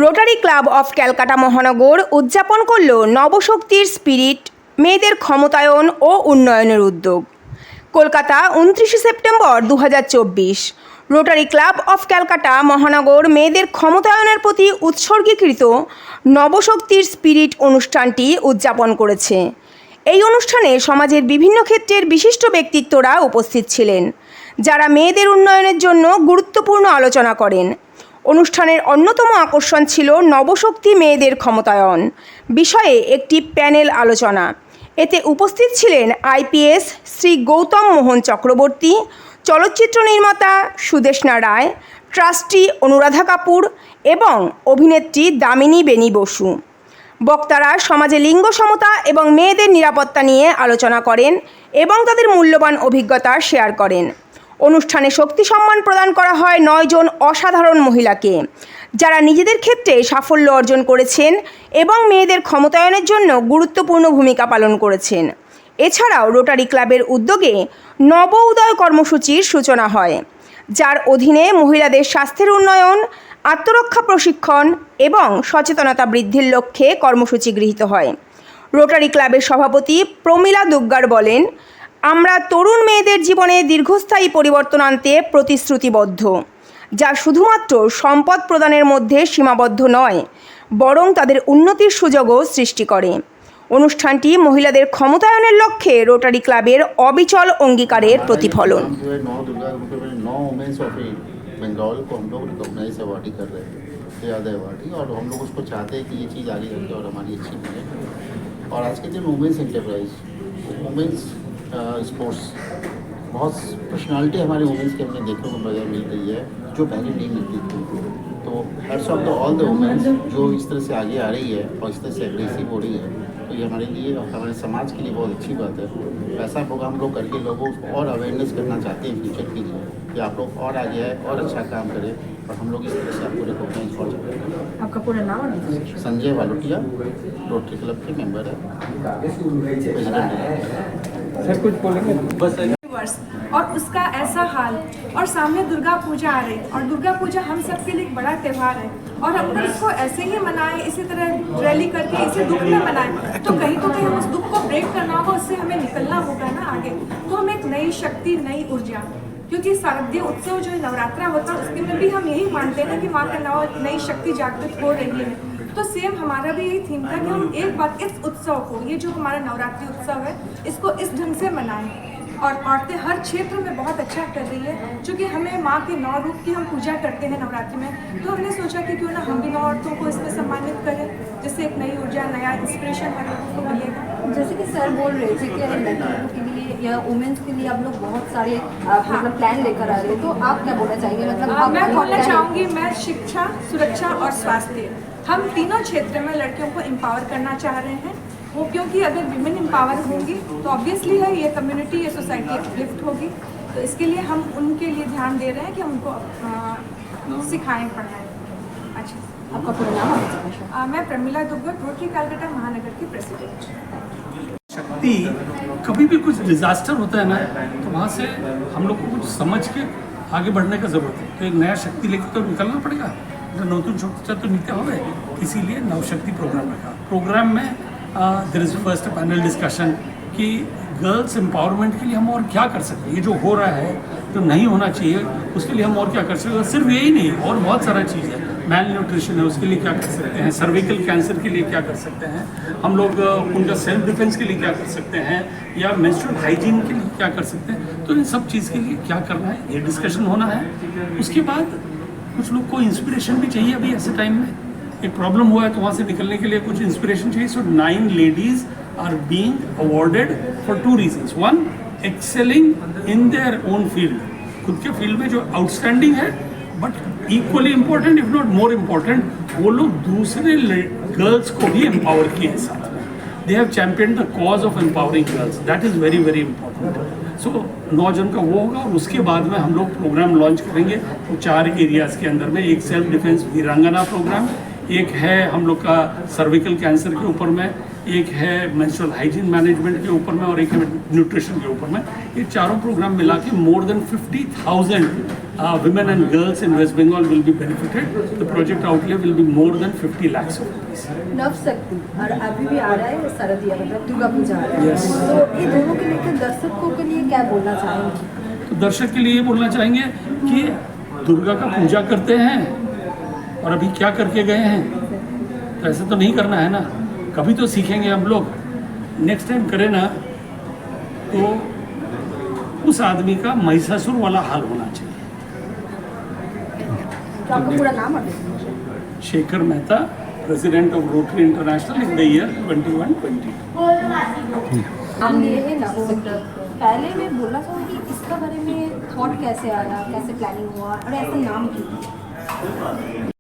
Rotary club of Calcutta মহানগর উদযাপন করল নবশক্তির স্পিরিট মেয়েদের ক্ষমতায়ন ও উন্নয়নের উদ্যোগ। Kolkata 29 September 2024 rotary club of Calcutta মহানগর মেয়েদের ক্ষমতায়নের প্রতি উৎসর্গীকৃত নবশক্তির স্পিরিট অনুষ্ঠানটি উদযাপন করেছে। এই অনুষ্ঠানে সমাজের বিভিন্ন ক্ষেত্রের বিশিষ্ট ব্যক্তিত্বরা উপস্থিত ছিলেন, যারা মেয়েদের উন্নয়নের জন্য গুরুত্বপূর্ণ আলোচনা করেন। অনুষ্ঠানের অন্যতম আকর্ষণ ছিল নবশক্তি মেয়েদের ক্ষমতায়ন বিষয়ে একটি প্যানেল আলোচনা। এতে উপস্থিত ছিলেন আইপিএস শ্রী গৌতম মোহন চক্রবর্তী, চলচ্চিত্র নির্মাতা সুদেষ্ণা রায়, ট্রাস্টি অনুরাধা কাপুর এবং অভিনেত্রী দামিনী বেনী বসু। বক্তারা সমাজে লিঙ্গ সমতা এবং মেয়েদের নিরাপত্তা নিয়ে আলোচনা করেন এবং তাদের মূল্যবান অভিজ্ঞতা শেয়ার করেন। অনুষ্ঠানে শক্তি সম্মান প্রদান করা হয় 9 জন অসাধারণ মহিলাকে, যারা নিজেদের ক্ষেত্রে সাফল্য অর্জন করেছেন এবং মেয়েদের ক্ষমতায়নের জন্য গুরুত্বপূর্ণ ভূমিকা পালন করেছেন। এছাড়াও রোটারি ক্লাবের উদ্যোগে নব উদয় কর্মসূচির সূচনা হয়, যার অধীনে মহিলাদের স্বাস্থ্যের উন্নয়ন, আত্মরক্ষা প্রশিক্ষণ এবং সচেতনতা বৃদ্ধির লক্ষ্যে কর্মসূচি গৃহীত হয়। রোটারি ক্লাবের সভাপতি প্রমীলা দুগ্গার বলেন, আমরা তরুণ মেয়েদের জীবনে দীর্ঘস্থায়ী পরিবর্তন আনতে প্রতিশ্রুতিবদ্ধ, যা শুধুমাত্র সম্পদ প্রদানের মধ্যে সীমাবদ্ধ নয়, বরং তাদের উন্নতির সুযোগও সৃষ্টি করে। অনুষ্ঠানটি মহিলাদের ক্ষমতায়নের লক্ষ্যে রোটারি ক্লাবের অবিচল অঙ্গীকারের প্রতিফলন। बंगाल को हम लोग रिकॉग्नाइज अवार्डी कर रहे हैं, ज़्यादा अवार्डी, और हम लोग उसको चाहते हैं कि ये चीज़ आगे रखे और हमारी अच्छी बने। और आज के दिन वुमेंस एंटरप्राइज, वुमेंस स्पोर्ट्स, बहुत पर्सनालिटी हमारे वुमेंस के हमने देखने को नजर मिल रही है जो पहले नहीं मिलती थी। तो heads of the all the womens जो इस तरह से आगे आ रही है और इस तरह से एग्रेसिव हो रही है, तो ये हमारे लिए और हमारे समाज के लिए बहुत अच्छी बात है। ऐसा प्रोग्राम लोग करके लोगों को और अवेयरनेस करना चाहते हैं फ्यूचर के लिए कि आप लोग और आगे आए और अच्छा काम करें, और हम लोग इस तरह से आपको रिकॉग्नाइज कर सकते हैं। आपका पूरा नाम? संजय वालोटिया, रोटरी क्लब के मेंबर है, प्रेसिडेंट है। सर कुछ बोलेंगे बस? और उसका ऐसा हाल, और सामने दुर्गा पूजा आ रही, और दुर्गा पूजा हम सब के लिए एक बड़ा त्यौहार है, और हम लोग इसको ऐसे ही मनाएं, इसी तरह रैली करके इसे दुख में मनाएं, तो कहीं हम उस दुख को ब्रेक करना होगा, उससे हमें निकलना होगा ना आगे। तो हम एक नई शक्ति, नई ऊर्जा, क्योंकि शारदीय उत्सव जो नवरात्रा होता है उसके में भी हम यही मानते हैं ना कि माँ का नई शक्ति जागृत हो रही है। तो सेम हमारा भी यही थीम था कि हम एक बार इस उत्सव को, ये जो हमारा नवरात्रि उत्सव है, इसको इस ढंग से मनाएं। और औरतें हर क्षेत्र में बहुत अच्छा कर रही है, क्योंकि हमें माँ के 9 रूप की हम पूजा करते हैं नवरात्रि में, तो हमने सोचा कि क्यों ना हम भी 9 औरतों को इसमें सम्मानित करें, जिससे एक नई ऊर्जा, नया इंस्पिरेशन हर लोगों को मिलेगा। जैसे कि सर बोल रहे थे कि लड़कियों के लिए या वुमेन्स के लिए आप लोग बहुत सारे मतलब प्लान लेकर आ रहे हैं, तो आप क्या बोलना चाहेंगे? मतलब मैं बोलना चाहूँगी, मैं शिक्षा, सुरक्षा और स्वास्थ्य, हम तीनों क्षेत्र में लड़कियों को एम्पावर करना चाह रहे हैं। वो क्योंकि अगर विमेन एम्पावर होंगी तो ऑब्वियसली है ये कम्युनिटी, ये सोसाइटी अपलिफ्ट होगी। तो इसके लिए हम उनके लिए ध्यान दे रहे हैं कि हम उनको सिखाएं, पढ़ाएं। अच्छा, आपका पूरा नाम? मैं प्रमिला दुग्गल, रोटरी कलकत्ता महानगर की प्रेसिडेंट। शक्ति, कभी भी कुछ डिजास्टर होता है ना, तो वहाँ से हम लोग को कुछ समझ के आगे बढ़ने का जरूरत है। तो एक नया शक्ति लेकर तो निकलना पड़ेगा, नतून शक्ति तो नीते हो गए, इसीलिए नवशक्ति प्रोग्राम रखा। प्रोग्राम में there is first panel discussion कि गर्ल्स एम्पावरमेंट के लिए हम और क्या कर सकते हैं, ये जो हो रहा है जो नहीं होना चाहिए उसके लिए हम और क्या कर सकते हैं। सिर्फ यही नहीं, और बहुत सारा चीज़ है, मैल न्यूट्रिशन है उसके लिए क्या कर सकते हैं, सर्विकल कैंसर के लिए क्या कर सकते हैं हम लोग, उनका सेल्फ डिफेंस के लिए क्या कर सकते हैं, या मेंस्ट्रुअल हाइजीन के लिए क्या कर सकते हैं। तो इन सब चीज़ के लिए क्या करना है, ये डिस्कशन होना है। उसके बाद कुछ लोग को इंस्पिरेशन भी चाहिए अभी ऐसे टाइम में, एक प्रॉब्लम हुआ है तो वहाँ से निकलने के लिए कुछ इंस्पिरेशन चाहिए। So 9 ladies are being awarded for 2 reasons. 1, excelling in their own field, खुद के फील्ड में जो आउटस्टैंडिंग है, but equally important if not more important, वो लोग दूसरे गर्ल्स को भी एम्पावर किए हैं साथ में। They have champion the cause of empowering girls, that is very very important. So 9 जन का वो होगा, और उसके बाद में हम लोग प्रोग्राम लॉन्च करेंगे तो 4 एरियाज़ के अंदर में, एक सेल्फ डिफेंस वीरांगना प्रोग्राम, एक है हम लोग का सर्विकल कैंसर के ऊपर में, एक है मेंस्ट्रुअल हाइजीन मैनेजमेंट के ऊपर में और एक है न्यूट्रिशन के ऊपर में। ये चारों प्रोग्राम मिला के more than 50,000 women and girls in West Bengal will be benefited. The project outlay will be more than 50 lakhs of rupees. नव शक्ति और अभी भी आ रहा है शारदीय मतलब दुर्गा पूजा आ रहा है। Yes. तो ये दोनों के लेकर दर्शकों के लिए क्या बोलना चाहेंगे? तो दर्शक के लिए ये बोलना चाहेंगे कि दुर्गा का पूजा करते हैं और अभी क्या करके गए हैं, तो ऐसे तो नहीं करना है ना, कभी तो सीखेंगे हम लोग। नेक्स्ट टाइम करें ना तो उस आदमी का महिषासुर वाला हाल होना चाहिए। तो आपका पूरा नाम है? Shekhar Mehta, president of rotary international in the year 2120। नाम लिए है नव शक्ति। पहले मैं बोलना चाहूँगी इसका बारे में थॉट कैसे आया, कैसे प्लानिंग हुआ और ऐसा नाम क्यों?